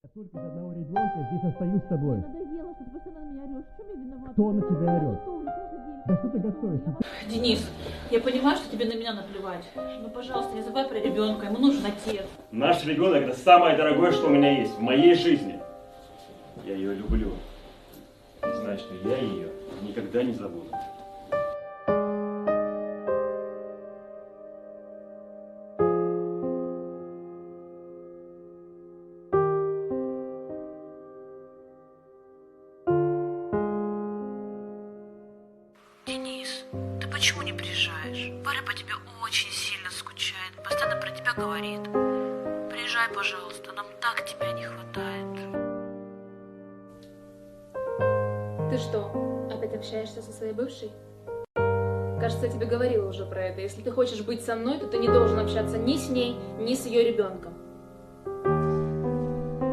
Я только из одного ребенка здесь остаюсь с тобой. Мне надоело, что ты постоянно на меня орешь. В чем я виновата? Кто на тебя Я орет? готовлю каждый день. Да что ты готовишь? Денис, я понимаю, что тебе на меня наплевать. Но, пожалуйста, не забывай про ребенка. Ему нужен отец. Наш ребенок – это самое дорогое, что у меня есть в моей жизни. Я ее люблю. И знаю, что я ее никогда не забуду. Денис, ты почему не приезжаешь? Варя по тебе очень сильно скучает, постоянно про тебя говорит. Приезжай, пожалуйста, нам так тебя не хватает. Ты что, опять общаешься со своей бывшей? Кажется, я тебе говорила уже про это. Если ты хочешь быть со мной, то ты не должен общаться ни с ней, ни с ее ребенком.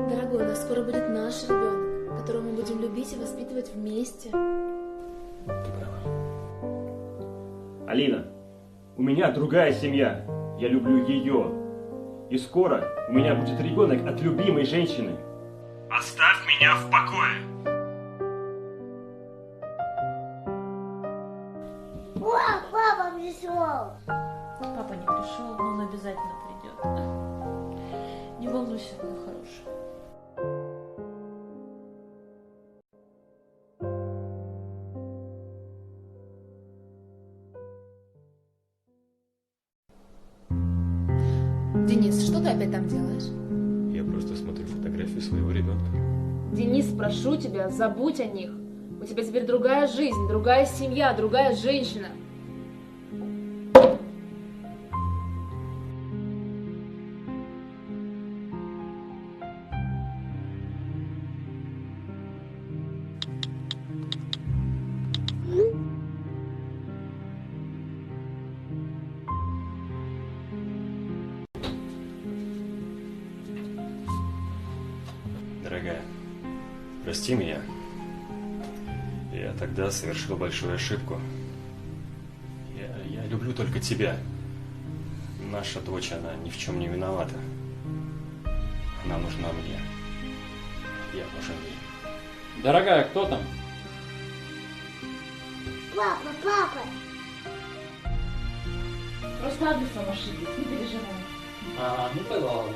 Дорогой, у нас скоро будет наш ребенок, которого мы будем любить и воспитывать вместе. Ты права. Алина, у меня другая семья. Я люблю ее. И скоро у меня будет ребенок от любимой женщины. Оставь меня в покое. Папа пришел. Папа не пришел, но он обязательно придет. Не волнуйся, мой хороший. Денис, что ты опять там делаешь? Я просто смотрю фотографию своего ребенка. Денис, прошу тебя, забудь о них. У тебя теперь другая жизнь, другая семья, другая женщина. Дорогая, прости меня. Я тогда совершил большую ошибку. Я люблю только тебя. Наша дочь, она ни в чем не виновата. Она нужна мне. Я нужен ей. Дорогая, кто там? Папа. Просто адресом ошиблись, не переживай. А, ну тогда ладно.